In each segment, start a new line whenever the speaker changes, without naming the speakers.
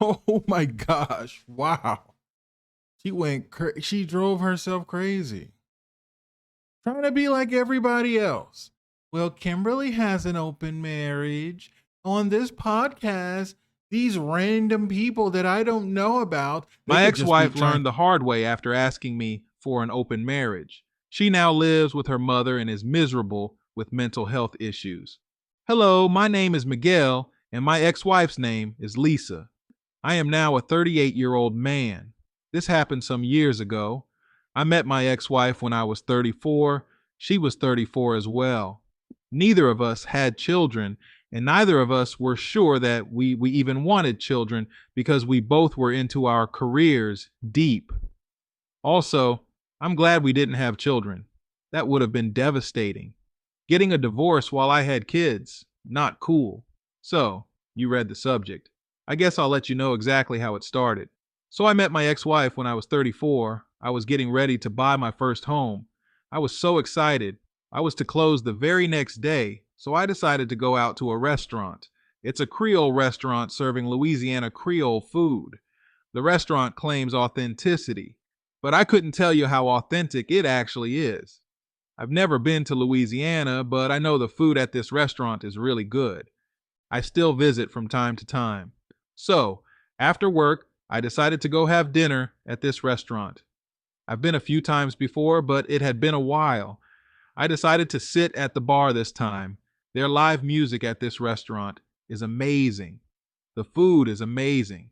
Oh my gosh. Wow. She drove herself crazy. Trying to be like everybody else. Well, Kimberly has an open marriage. On this podcast, these random people that I don't know about, they
My
could just be
ex-wife
trying.
learned the hard way after asking me for an open marriage. She now lives with her mother and is miserable with mental health issues. Hello, my name is Miguel, and my ex-wife's name is Lisa. I am now a 38-year-old man. This happened some years ago. I met my ex-wife when I was 34. She was 34 as well. Neither of us had children, and neither of us were sure that we even wanted children because we both were into our careers deep. Also, I'm glad we didn't have children. That would have been devastating. Getting a divorce while I had kids, not cool. So, you read the subject. I guess I'll let you know exactly how it started. So, I met my ex wife when I was 34. I was getting ready to buy my first home. I was so excited. I was to close the very next day, so I decided to go out to a restaurant. It's a Creole restaurant serving Louisiana Creole food. The restaurant claims authenticity, but I couldn't tell you how authentic it actually is. I've never been to Louisiana, but I know the food at this restaurant is really good. I still visit from time to time. So, after work, I decided to go have dinner at this restaurant. I've been a few times before, but it had been a while. I decided to sit at the bar this time. Their live music at this restaurant is amazing. The food is amazing.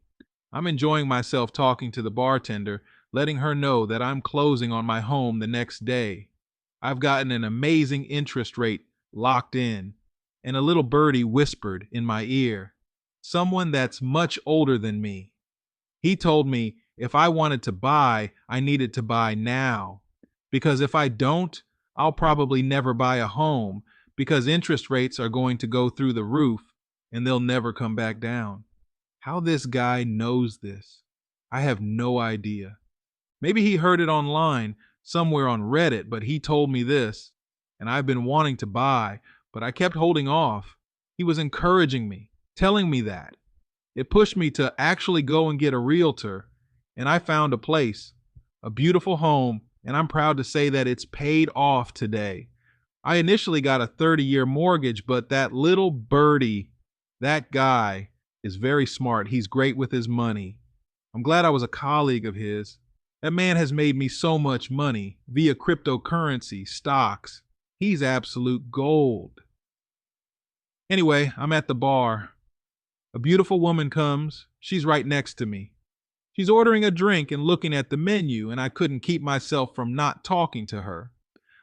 I'm enjoying myself talking to the bartender, letting her know that I'm closing on my home the next day. I've gotten an amazing interest rate locked in, and a little birdie whispered in my ear. Someone that's much older than me. He told me if I wanted to buy, I needed to buy now. Because if I don't, I'll probably never buy a home because interest rates are going to go through the roof and they'll never come back down. How this guy knows this, I have no idea. Maybe he heard it online, somewhere on Reddit, but he told me this, and I've been wanting to buy, but I kept holding off. He was encouraging me, telling me that. It pushed me to actually go and get a realtor, and I found a place, a beautiful home, and I'm proud to say that it's paid off today. I initially got a 30-year mortgage, but that little birdie, that guy, is very smart. He's great with his money. I'm glad I was a colleague of his. That man has made me so much money via cryptocurrency, stocks. He's absolute gold. Anyway, I'm at the bar. A beautiful woman comes. She's right next to me. She's ordering a drink and looking at the menu, and I couldn't keep myself from not talking to her.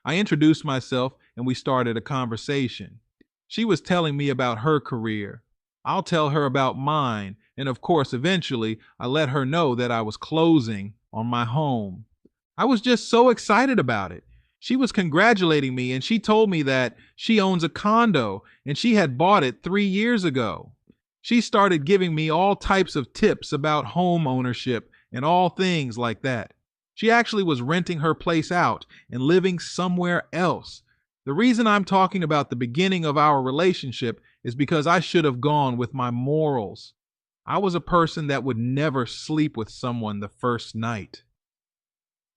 I introduced myself and we started a conversation. She was telling me about her career. I'll tell her about mine, and of course, eventually, I let her know that I was closing on my home. I was just so excited about it. She was congratulating me and she told me that she owns a condo and she had bought it 3 years ago. She started giving me all types of tips about home ownership and all things like that. She actually was renting her place out and living somewhere else. The reason I'm talking about the beginning of our relationship is because I should have gone with my morals. I was a person that would never sleep with someone the first night.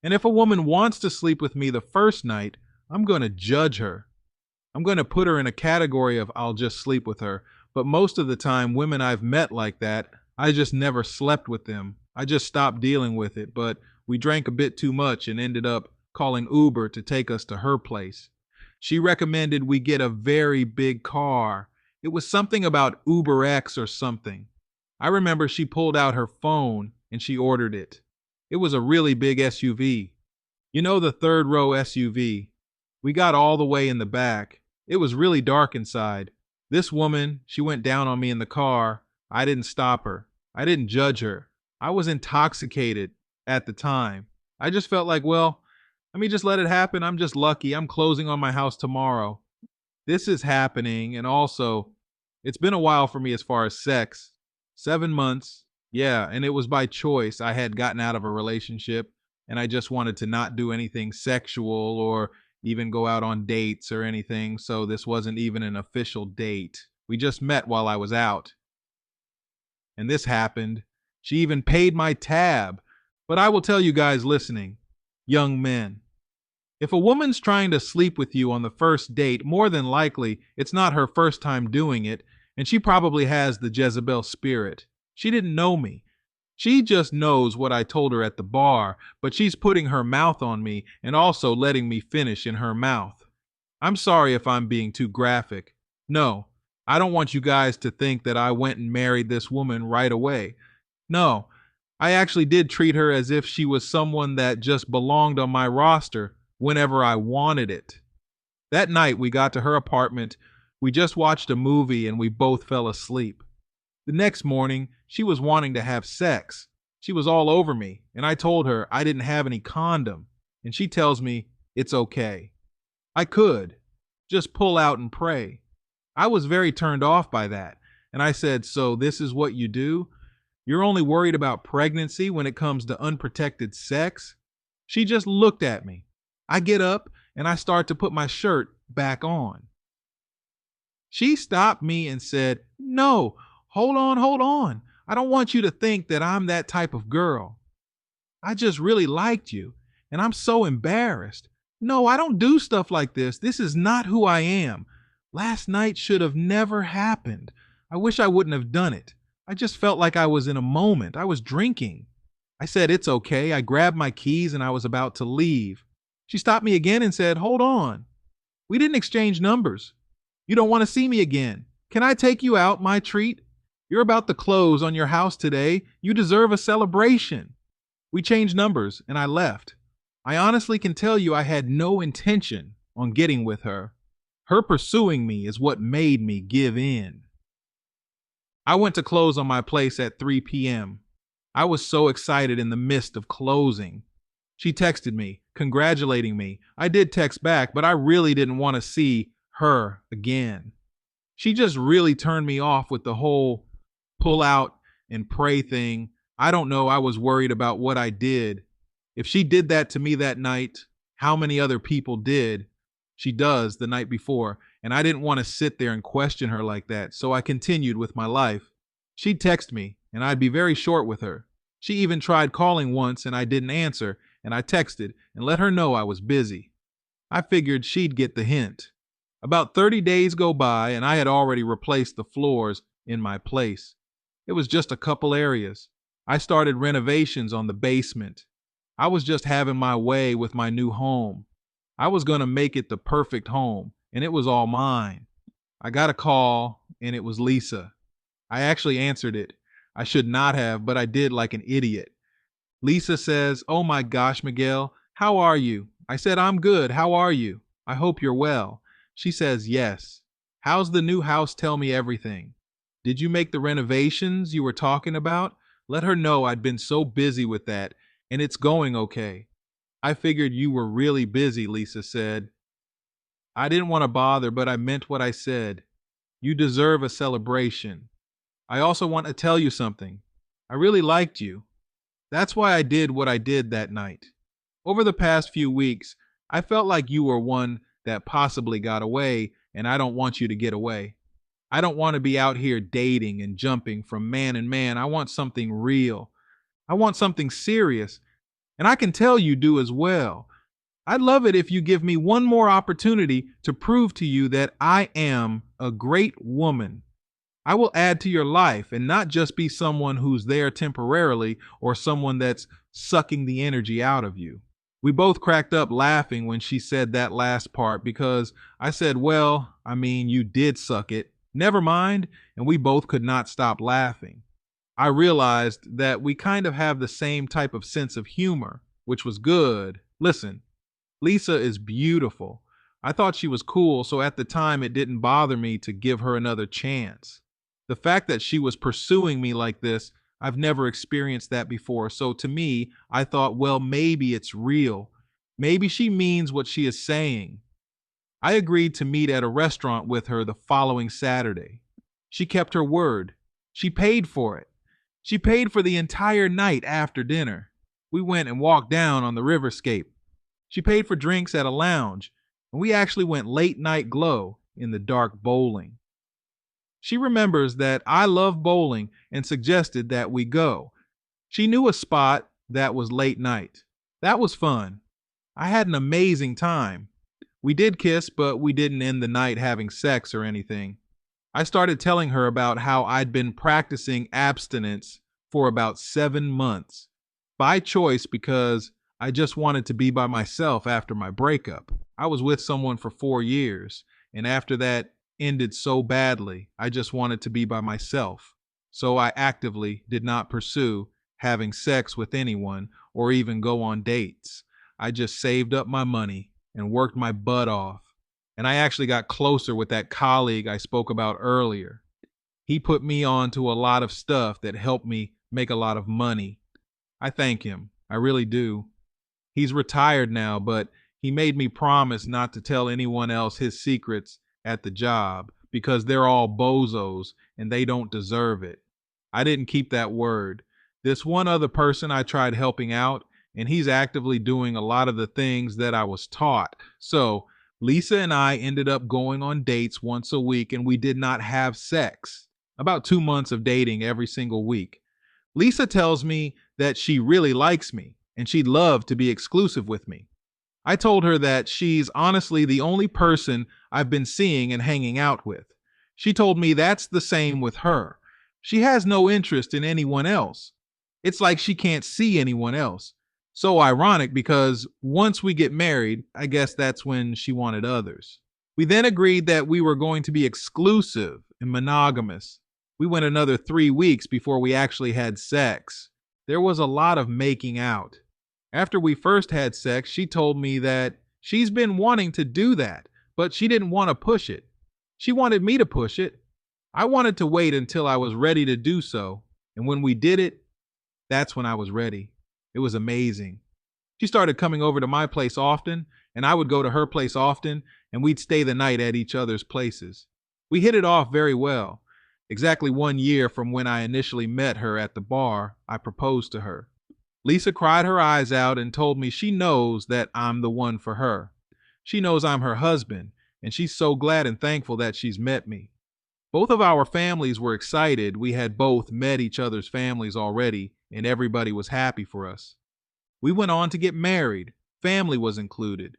And if a woman wants to sleep with me the first night, I'm going to judge her. I'm going to put her in a category of I'll just sleep with her. But most of the time, women I've met like that, I just never slept with them. I just stopped dealing with it. But we drank a bit too much and ended up calling Uber to take us to her place. She recommended we get a very big car. It was something about Uber X or something. I remember she pulled out her phone and she ordered it. It was a really big SUV. You know, the third row SUV. We got all the way in the back. It was really dark inside. This woman, she went down on me in the car. I didn't stop her. I didn't judge her. I was intoxicated at the time. I just felt like, well, let me just let it happen. I'm just lucky. I'm closing on my house tomorrow. This is happening. And also, it's been a while for me as far as sex. 7 months. Yeah. And it was by choice. I had gotten out of a relationship and I just wanted to not do anything sexual or even go out on dates or anything. So this wasn't even an official date. We just met while I was out. And this happened. She even paid my tab. But I will tell you guys listening, young men, if a woman's trying to sleep with you on the first date, more than likely it's not her first time doing it, and she probably has the Jezebel spirit. She didn't know me. She just knows what I told her at the bar, but she's putting her mouth on me and also letting me finish in her mouth. I'm sorry if I'm being too graphic. No, I don't want you guys to think that I went and married this woman right away. No, I actually did treat her as if she was someone that just belonged on my roster whenever I wanted it. That night we got to her apartment, we just watched a movie and we both fell asleep. The next morning, she was wanting to have sex. She was all over me, and I told her I didn't have any condom, and she tells me it's okay. I could just pull out and pray. I was very turned off by that, and I said, "So this is what you do? You're only worried about pregnancy when it comes to unprotected sex?" She just looked at me. I get up and I start to put my shirt back on. She stopped me and said, "No, hold on, hold on. I don't want you to think that I'm that type of girl. I just really liked you, and I'm so embarrassed. No, I don't do stuff like this. This is not who I am. Last night should have never happened. I wish I wouldn't have done it. I just felt like I was in a moment. I was drinking." I said, "It's okay." I grabbed my keys and I was about to leave. She stopped me again and said, "Hold on. We didn't exchange numbers. You don't want to see me again. Can I take you out, my treat? You're about to close on your house today. You deserve a celebration." We changed numbers and I left. I honestly can tell you I had no intention on getting with her. Her pursuing me is what made me give in. I went to close on my place at 3 p.m. I was so excited in the midst of closing. She texted me, congratulating me. I did text back, but I really didn't want to see her again. She just really turned me off with the whole pull out and pray thing. I don't know. I was worried about what I did. If she did that to me that night, how many other people did? She does the night before, and I didn't want to sit there and question her like that, so I continued with my life. She'd text me, and I'd be very short with her. She even tried calling once, and I didn't answer, and I texted and let her know I was busy. I figured she'd get the hint. About 30 days go by, and I had already replaced the floors in my place. It was just a couple areas. I started renovations on the basement. I was just having my way with my new home. I was going to make it the perfect home, and it was all mine. I got a call, and it was Lisa. I actually answered it. I should not have, but I did like an idiot. Lisa says, "Oh my gosh, Miguel, how are you?" I said, "I'm good. How are you? I hope you're well." She says, "Yes. How's the new house? Tell me everything. Did you make the renovations you were talking about?" Let her know I'd been so busy with that, and it's going okay. I figured you were really busy, Lisa said. I didn't want to bother, but I meant what I said. You deserve a celebration. I also want to tell you something. I really liked you. That's why I did what I did that night. Over the past few weeks, I felt like you were one that possibly got away, and I don't want you to get away. I don't want to be out here dating and jumping from man and man. I want something real. I want something serious. And I can tell you do as well. I'd love it if you give me one more opportunity to prove to you that I am a great woman. I will add to your life and not just be someone who's there temporarily or someone that's sucking the energy out of you. We both cracked up laughing when she said that last part because I said, "Well, I mean, you did suck it. Never mind." And we both could not stop laughing. I realized that we kind of have the same type of sense of humor, which was good. Listen, Lisa is beautiful. I thought she was cool, so at the time it didn't bother me to give her another chance. The fact that she was pursuing me like this, I've never experienced that before. So to me, I thought, well, maybe it's real. Maybe she means what she is saying. I agreed to meet at a restaurant with her the following Saturday. She kept her word. She paid for it. She paid for the entire night after dinner. We went and walked down on the riverscape. She paid for drinks at a lounge, and we actually went late night glow in the dark bowling. She remembers that I love bowling and suggested that we go. She knew a spot that was late night. That was fun. I had an amazing time. We did kiss, but we didn't end the night having sex or anything. I started telling her about how I'd been practicing abstinence for about 7 months by choice because I just wanted to be by myself after my breakup. I was with someone for 4 years, and after that ended so badly, I just wanted to be by myself. So I actively did not pursue having sex with anyone or even go on dates. I just saved up my money and worked my butt off. And I actually got closer with that colleague I spoke about earlier. He put me on to a lot of stuff that helped me make a lot of money. I thank him. I really do. He's retired now, but he made me promise not to tell anyone else his secrets at the job because they're all bozos and they don't deserve it. I didn't keep that word. This one other person I tried helping out, and he's actively doing a lot of the things that I was taught. So Lisa and I ended up going on dates once a week, and we did not have sex. About 2 months of dating every single week. Lisa tells me that she really likes me and she'd love to be exclusive with me. I told her that she's honestly the only person I've been seeing and hanging out with. She told me that's the same with her. She has no interest in anyone else. It's like she can't see anyone else. So ironic because once we get married, I guess that's when she wanted others. We then agreed that we were going to be exclusive and monogamous. We went another 3 weeks before we actually had sex. There was a lot of making out. After we first had sex, she told me that she's been wanting to do that, but she didn't want to push it. She wanted me to push it. I wanted to wait until I was ready to do so. And when we did it, that's when I was ready. It was amazing. She started coming over to my place often, and I would go to her place often, and we'd stay the night at each other's places. We hit it off very well. Exactly 1 year from when I initially met her at the bar, I proposed to her. Lisa cried her eyes out and told me she knows that I'm the one for her. She knows I'm her husband, and she's so glad and thankful that she's met me. Both of our families were excited. We had both met each other's families already, and everybody was happy for us. We went on to get married. Family was included.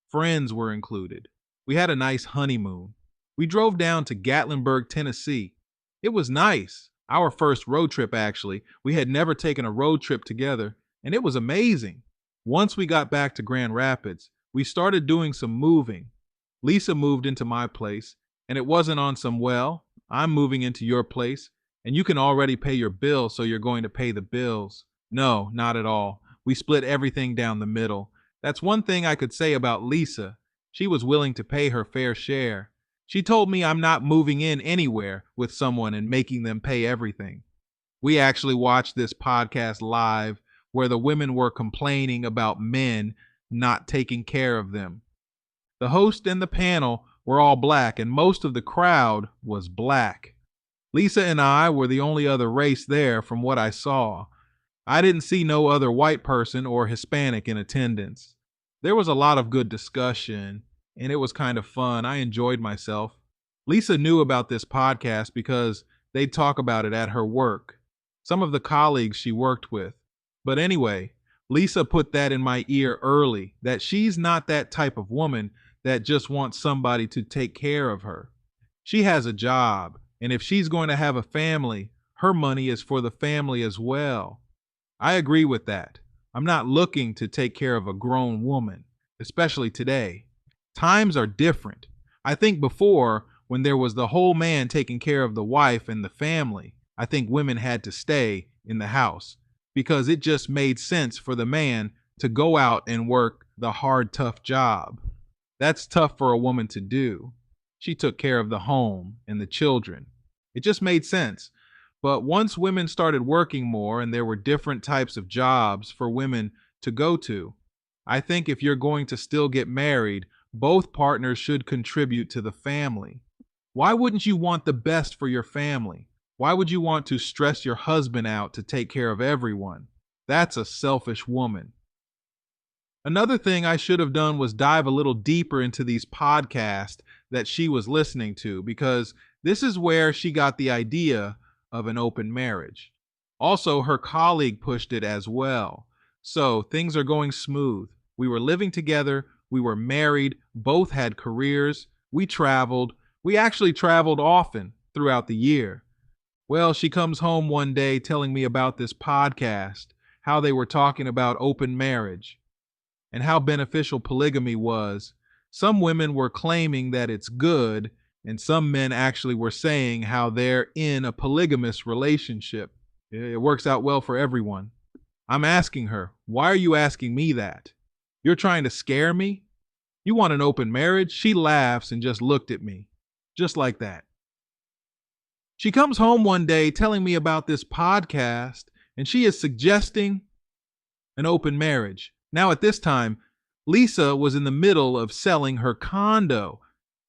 Friends were included. We had a nice honeymoon. We drove down to Gatlinburg, Tennessee. It was nice. Our first road trip, actually. We had never taken a road trip together, and it was amazing. Once we got back to Grand Rapids, we started doing some moving. Lisa moved into my place, and it wasn't on some, well, I'm moving into your place, and you can already pay your bills, so you're going to pay the bills. No, not at all. We split everything down the middle. That's one thing I could say about Lisa. She was willing to pay her fair share. She told me I'm not moving in anywhere with someone and making them pay everything. We actually watched this podcast live where the women were complaining about men not taking care of them. The host and the panel were all black, and most of the crowd was black. Lisa and I were the only other race there from what I saw. I didn't see no other white person or Hispanic in attendance. There was a lot of good discussion, and it was kind of fun. I enjoyed myself. Lisa knew about this podcast because they'd talk about it at her work, some of the colleagues she worked with. But anyway, Lisa put that in my ear early, that she's not that type of woman that just wants somebody to take care of her. She has a job, and if she's going to have a family, her money is for the family as well. I agree with that. I'm not looking to take care of a grown woman, especially today. Times are different. I think before, when there was the whole man taking care of the wife and the family, I think women had to stay in the house because it just made sense for the man to go out and work the hard, tough job. That's tough for a woman to do. She took care of the home and the children. It just made sense. But once women started working more and there were different types of jobs for women to go to, I think if you're going to still get married, both partners should contribute to the family. Why wouldn't you want the best for your family? Why would you want to stress your husband out to take care of everyone? That's a selfish woman. Another thing I should have done was dive a little deeper into these podcasts that she was listening to because This is where she got the idea of an open marriage. Also, her colleague pushed it as well. So things are going smooth. We were living together, we were married, both had careers, we traveled. We actually traveled often throughout the year. Well, she comes home one day telling me about this podcast, how they were talking about open marriage and how beneficial polygamy was. Some women were claiming that it's good, and some men actually were saying how they're in a polygamous relationship. It works out well for everyone. I'm asking her, why are you asking me that? You're trying to scare me? You want an open marriage? She laughs and just looked at me, just like that. She comes home one day telling me about this podcast, and she is suggesting an open marriage. Now, at this time, Lisa was in the middle of selling her condo.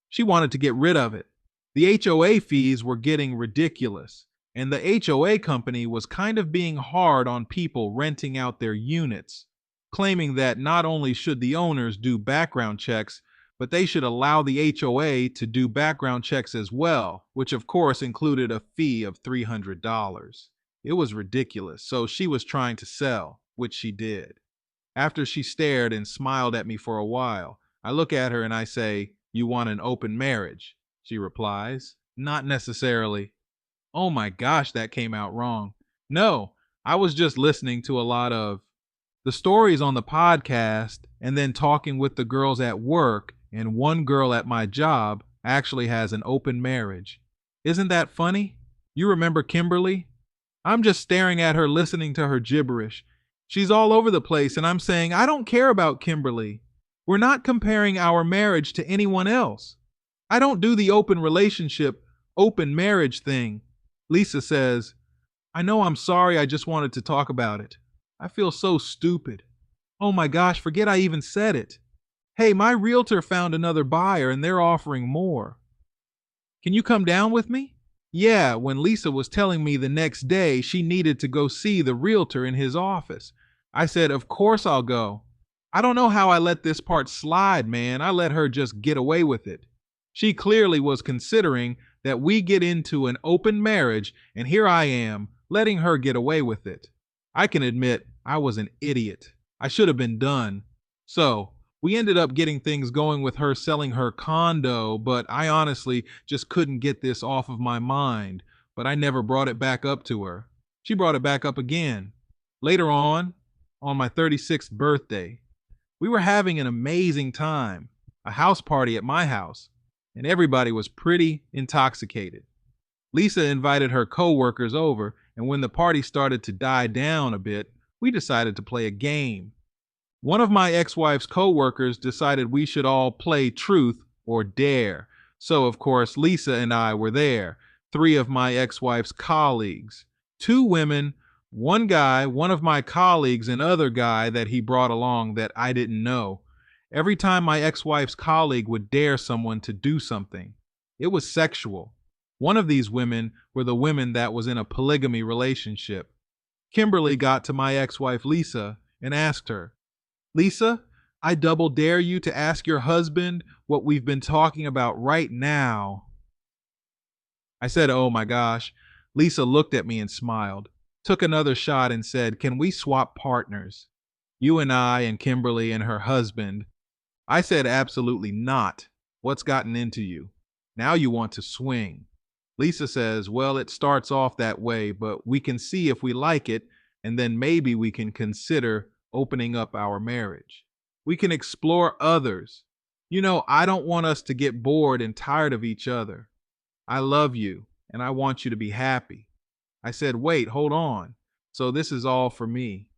She wanted to get rid of it. The HOA fees were getting ridiculous, and the HOA company was kind of being hard on people renting out their units, claiming that not only should the owners do background checks, but they should allow the HOA to do background checks as well, which of course included a fee of $300. It was ridiculous, so she was trying to sell, which she did. After she stared and smiled at me for a while, I look at her and I say, "You want an open marriage?" She replies, "Not necessarily." Oh my gosh, that came out wrong. No, I was just listening to a lot of the stories on the podcast and then talking with the girls at work, and one girl at my job actually has an open marriage. Isn't that funny? You remember Kimberly? I'm just staring at her, listening to her gibberish. She's all over the place, and I'm saying, I don't care about Kimberly. We're not comparing our marriage to anyone else. I don't do the open relationship, open marriage thing. Lisa says, I know, I'm sorry, I just wanted to talk about it. I feel so stupid. Oh my gosh, forget I even said it. Hey, my realtor found another buyer and they're offering more. Can you come down with me? Yeah, when Lisa was telling me the next day she needed to go see the realtor in his office. I said, of course I'll go. I don't know how I let this part slide, man. I let her just get away with it. She clearly was considering that we get into an open marriage, and here I am, letting her get away with it. I can admit I was an idiot. I should have been done. So, we ended up getting things going with her selling her condo, but I honestly just couldn't get this off of my mind. But I never brought it back up to her. She brought it back up again. Later on my 36th birthday, we were having an amazing time, a house party at my house, and everybody was pretty intoxicated. Lisa invited her coworkers over, and when the party started to die down a bit, we decided to play a game. One of my ex-wife's coworkers decided we should all play truth or dare. So, of course, Lisa and I were there, 3 of my ex-wife's colleagues, 2 women, 1 guy, one of my colleagues, and other guy that he brought along that I didn't know. Every time my ex-wife's colleague would dare someone to do something, it was sexual. One of these women were the women that was in a polygamy relationship. Kimberly got to my ex-wife Lisa and asked her, Lisa, I double dare you to ask your husband what we've been talking about right now. I said, oh my gosh. Lisa looked at me and smiled, took another shot and said, can we swap partners? You and I and Kimberly and her husband. I said, absolutely not. What's gotten into you? Now you want to swing. Lisa says, well, it starts off that way, but we can see if we like it, and then maybe we can consider opening up our marriage. We can explore others. You know, I don't want us to get bored and tired of each other. I love you, and I want you to be happy. I said, wait, hold on. So this is all for me.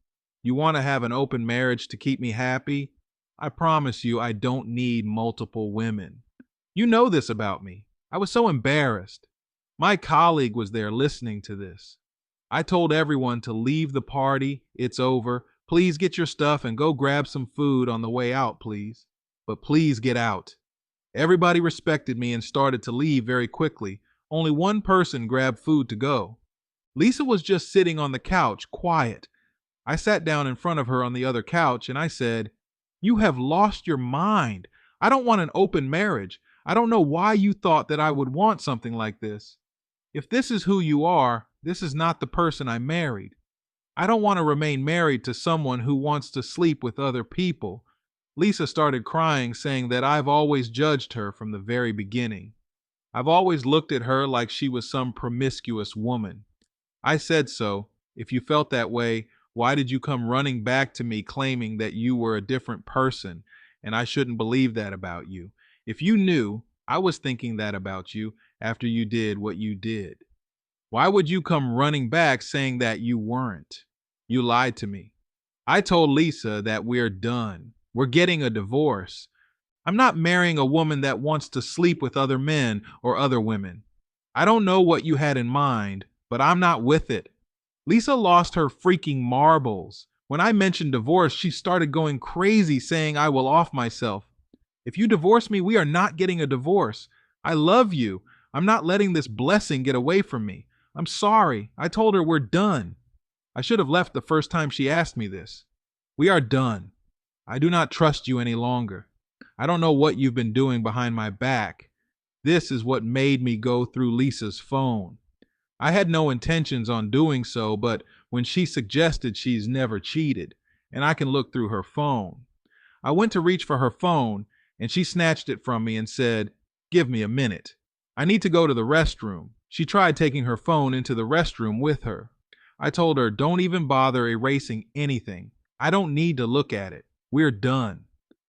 You want to have an open marriage to keep me happy? I promise you I don't need multiple women. You know this about me. I was so embarrassed. My colleague was there listening to this. I told everyone to leave the party. It's over. Please get your stuff and go grab some food on the way out, please. But please get out. Everybody respected me and started to leave very quickly. Only one person grabbed food to go. Lisa was just sitting on the couch, quiet. I sat down in front of her on the other couch and I said, you have lost your mind. I don't want an open marriage. I don't know why you thought that I would want something like this. If this is who you are, this is not the person I married. I don't want to remain married to someone who wants to sleep with other people. Lisa started crying, saying that I've always judged her from the very beginning. I've always looked at her like she was some promiscuous woman. I said so. If you felt that way, why did you come running back to me claiming that you were a different person and I shouldn't believe that about you? If you knew I was thinking that about you after you did what you did, why would you come running back saying that you weren't? You lied to me. I told Lisa that we're done. We're getting a divorce. I'm not marrying a woman that wants to sleep with other men or other women. I don't know what you had in mind, but I'm not with it. Lisa lost her freaking marbles. When I mentioned divorce, she started going crazy saying I will off myself. If you divorce me, we are not getting a divorce. I love you. I'm not letting this blessing get away from me. I'm sorry. I told her we're done. I should have left the first time she asked me this. We are done. I do not trust you any longer. I don't know what you've been doing behind my back. This is what made me go through Lisa's phone. I had no intentions on doing so, but when she suggested she's never cheated, and I can look through her phone, I went to reach for her phone, and she snatched it from me and said, "Give me a minute. I need to go to the restroom." She tried taking her phone into the restroom with her. I told her, "Don't even bother erasing anything. I don't need to look at it. We're done.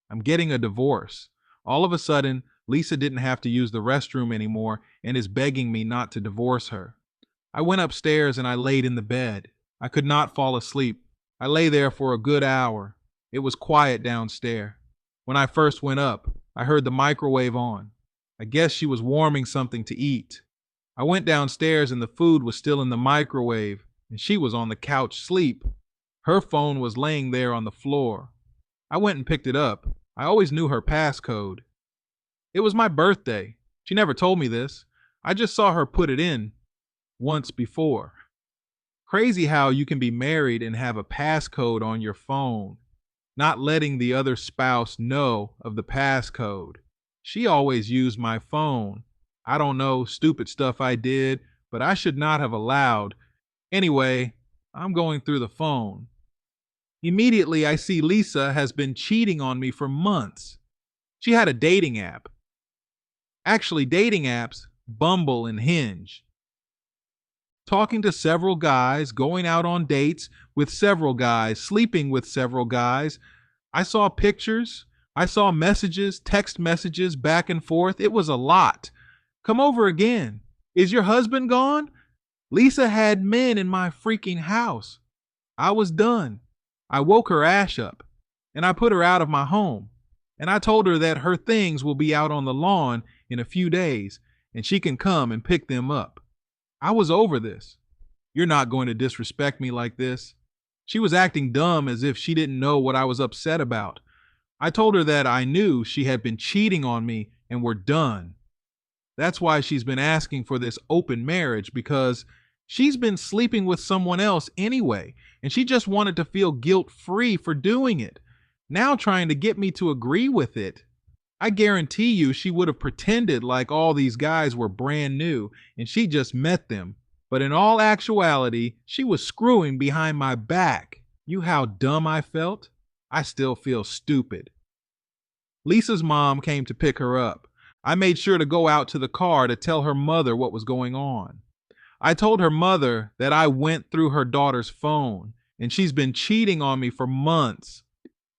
I'm getting a divorce." All of a sudden, Lisa didn't have to use the restroom anymore and is begging me not to divorce her. I went upstairs and I laid in the bed. I could not fall asleep. I lay there for a good hour. It was quiet downstairs. When I first went up, I heard the microwave on. I guess she was warming something to eat. I went downstairs and the food was still in the microwave and she was on the couch asleep. Her phone was laying there on the floor. I went and picked it up. I always knew her passcode. It was my birthday. She never told me this. I just saw her put it in once before. Crazy how you can be married and have a passcode on your phone, not letting the other spouse know of the passcode. She always used my phone. I don't know, stupid stuff I did, but I should not have allowed. Anyway, I'm going through the phone. Immediately, I see Lisa has been cheating on me for months. She had a dating app. Actually, dating apps, Bumble and Hinge. Talking to several guys, going out on dates with several guys, sleeping with several guys. I saw pictures. I saw messages, text messages back and forth. It was a lot. Come over again. Is your husband gone? Lisa had men in my freaking house. I was done. I woke her ass up and I put her out of my home. And I told her that her things will be out on the lawn in a few days and she can come and pick them up. I was over this. You're not going to disrespect me like this. She was acting dumb as if she didn't know what I was upset about. I told her that I knew she had been cheating on me and we're done. That's why she's been asking for this open marriage, because she's been sleeping with someone else anyway, and she just wanted to feel guilt-free for doing it. Now trying to get me to agree with it. I guarantee you she would have pretended like all these guys were brand new and she just met them. But in all actuality, she was screwing behind my back. You how dumb I felt? I still feel stupid. Lisa's mom came to pick her up. I made sure to go out to the car to tell her mother what was going on. I told her mother that I went through her daughter's phone and she's been cheating on me for months.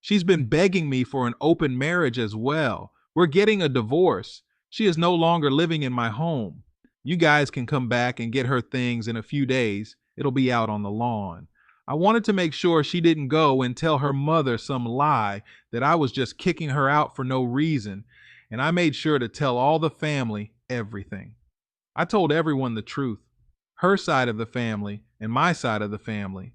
She's been begging me for an open marriage as well. We're getting a divorce. She is no longer living in my home. You guys can come back and get her things in a few days. It'll be out on the lawn. I wanted to make sure she didn't go and tell her mother some lie that I was just kicking her out for no reason, and I made sure to tell all the family everything. I told everyone the truth, her side of the family and my side of the family.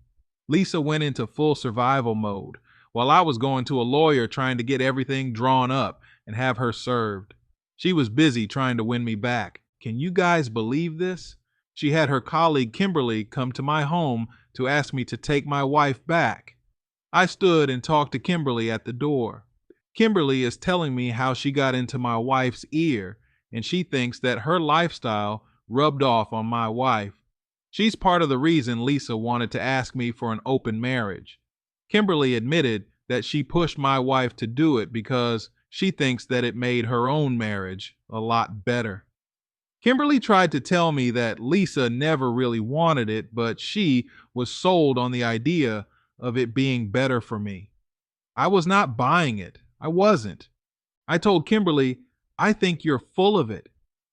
Lisa went into full survival mode, while I was going to a lawyer trying to get everything drawn up and have her served. She was busy trying to win me back. Can you guys believe this? She had her colleague Kimberly come to my home to ask me to take my wife back. I stood and talked to Kimberly at the door. Kimberly is telling me how she got into my wife's ear, and she thinks that her lifestyle rubbed off on my wife. She's part of the reason Lisa wanted to ask me for an open marriage. Kimberly admitted that she pushed my wife to do it because she thinks that it made her own marriage a lot better. Kimberly tried to tell me that Lisa never really wanted it, but she was sold on the idea of it being better for me. I was not buying it. I wasn't. I told Kimberly, I think you're full of it.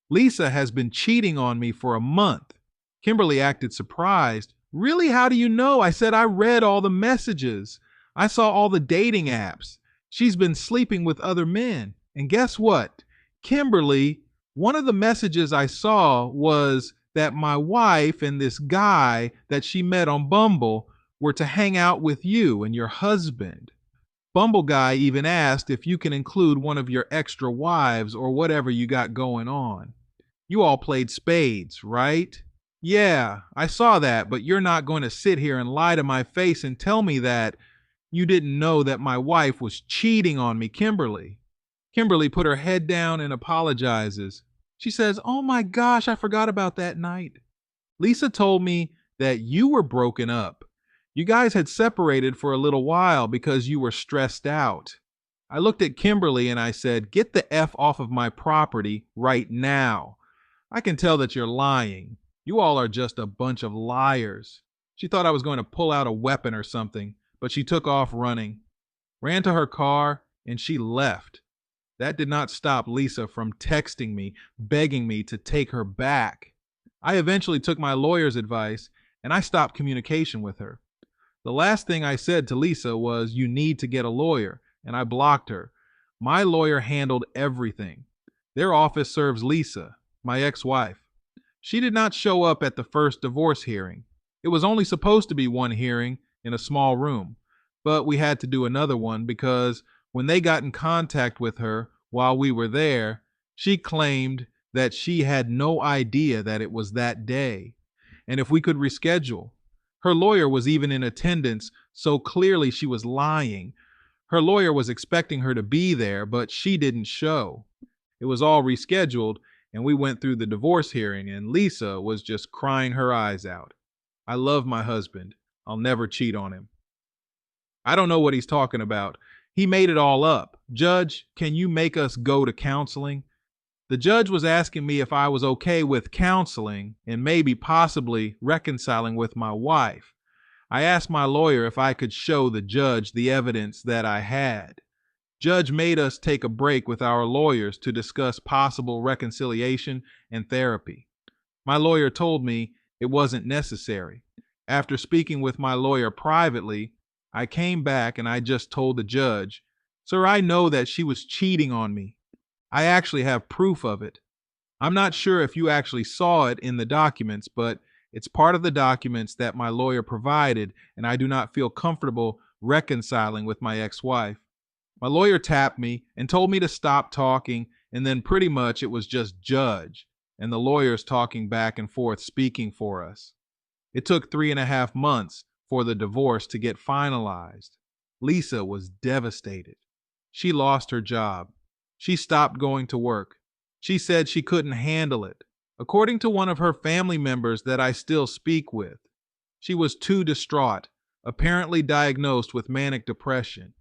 Lisa has been cheating on me for a month. Kimberly acted surprised. Really? How do you know? I said, I read all the messages. I saw all the dating apps. She's been sleeping with other men. And guess what? Kimberly, one of the messages I saw was that my wife and this guy that she met on Bumble were to hang out with you and your husband. Bumble guy even asked if you can include one of your extra wives or whatever you got going on. You all played spades, right? Yeah, I saw that, but you're not going to sit here and lie to my face and tell me that you didn't know that my wife was cheating on me, Kimberly. Kimberly put her head down and apologizes. She says, oh my gosh, I forgot about that night. Lisa told me that you were broken up. You guys had separated for a little while because you were stressed out. I looked at Kimberly and I said, get the F off of my property right now. I can tell that you're lying. You all are just a bunch of liars. She thought I was going to pull out a weapon or something, but she took off running, ran to her car, and she left. That did not stop Lisa from texting me, begging me to take her back. I eventually took my lawyer's advice and I stopped communication with her. The last thing I said to Lisa was, you need to get a lawyer, and I blocked her. My lawyer handled everything. Their office serves Lisa, my ex-wife. She did not show up at the first divorce hearing. It was only supposed to be one hearing in a small room, but we had to do another one because when they got in contact with her while we were there, she claimed that she had no idea that it was that day, and if we could reschedule. Her lawyer was even in attendance, so clearly she was lying. Her lawyer was expecting her to be there, but she didn't show. It was all rescheduled, and we went through the divorce hearing, and Lisa was just crying her eyes out. I love my husband. I'll never cheat on him. I don't know what he's talking about. He made it all up. Judge, can you make us go to counseling? The judge was asking me if I was okay with counseling and maybe possibly reconciling with my wife. I asked my lawyer if I could show the judge the evidence that I had. Judge made us take a break with our lawyers to discuss possible reconciliation and therapy. My lawyer told me it wasn't necessary. After speaking with my lawyer privately, I came back and I just told the judge, sir, I know that she was cheating on me. I actually have proof of it. I'm not sure if you actually saw it in the documents, but it's part of the documents that my lawyer provided, and I do not feel comfortable reconciling with my ex-wife. My lawyer tapped me and told me to stop talking, and then pretty much it was just judge and the lawyers talking back and forth speaking for us. It took 3.5 months for the divorce to get finalized. Lisa was devastated. She lost her job. She stopped going to work. She said she couldn't handle it. According to one of her family members that I still speak with, she was too distraught, apparently diagnosed with manic depression.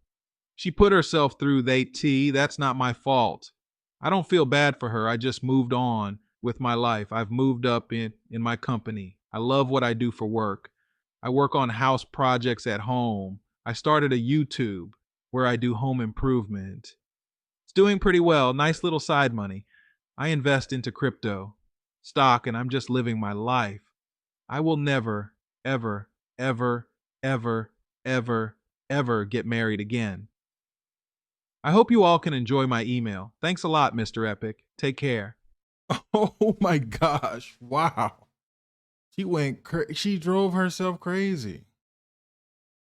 She put herself through that's not my fault. I don't feel bad for her. I just moved on with my life. I've moved up in my company. I love what I do for work. I work on house projects at home. I started a YouTube where I do home improvement. It's doing pretty well. Nice little side money. I invest into crypto, stock, and I'm just living my life. I will never, ever, ever, ever, ever, ever get married again. I hope you all can enjoy my email. Thanks a lot, Mr. Epic. Take care.
Oh my gosh. Wow. She drove herself crazy.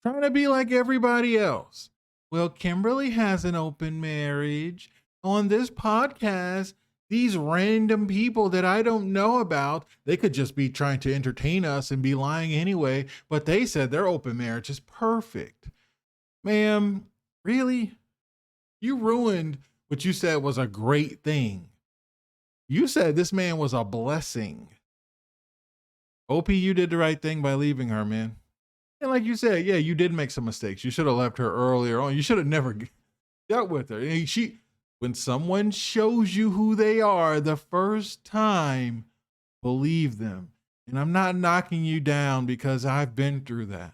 Trying to be like everybody else. Well, Kimberly has an open marriage. On this podcast, these random people that I don't know about, they could just be trying to entertain us and be lying anyway, but they said their open marriage is perfect. Ma'am, really? You ruined what you said was a great thing. You said this man was a blessing. OP, you did the right thing by leaving her, man. And like you said, yeah, you did make some mistakes. You should have left her earlier on. You should have never dealt with her. And when someone shows you who they are the first time, believe them. And I'm not knocking you down because I've been through that.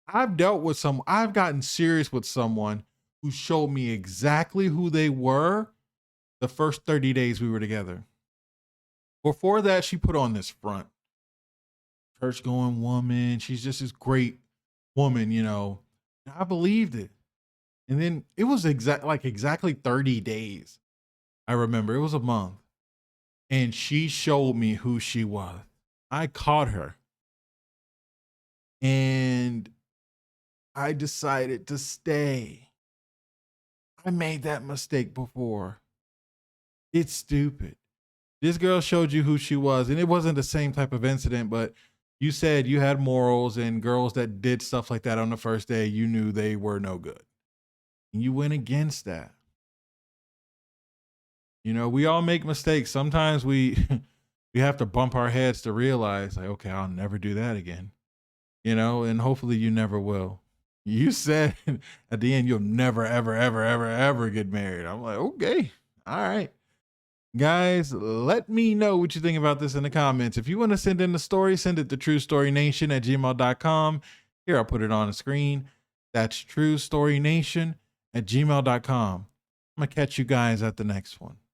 I've gotten serious with someone who showed me exactly who they were the first 30 days we were together. Before that, she put on this front. Church going woman. She's just this great woman, you know. I believed it. And then it was exactly 30 days. I remember it was a month. And she showed me who she was. I caught her. And I decided to stay. I made that mistake before. It's stupid. This girl showed you who she was, and it wasn't the same type of incident, but you said you had morals, and girls that did stuff like that on the first day, you knew they were no good. And you went against that. You know, we all make mistakes. Sometimes we have to bump our heads to realize, like, okay, I'll never do that again. You know, and hopefully you never will. You said at the end, you'll never, ever, ever, ever, ever get married. I'm like, okay, all right. Guys, let me know what you think about this in the comments. If you want to send in the story, send it to truestorynation@gmail.com. Here, I'll put it on the screen. That's truestorynation@gmail.com. I'm going to catch you guys at the next one.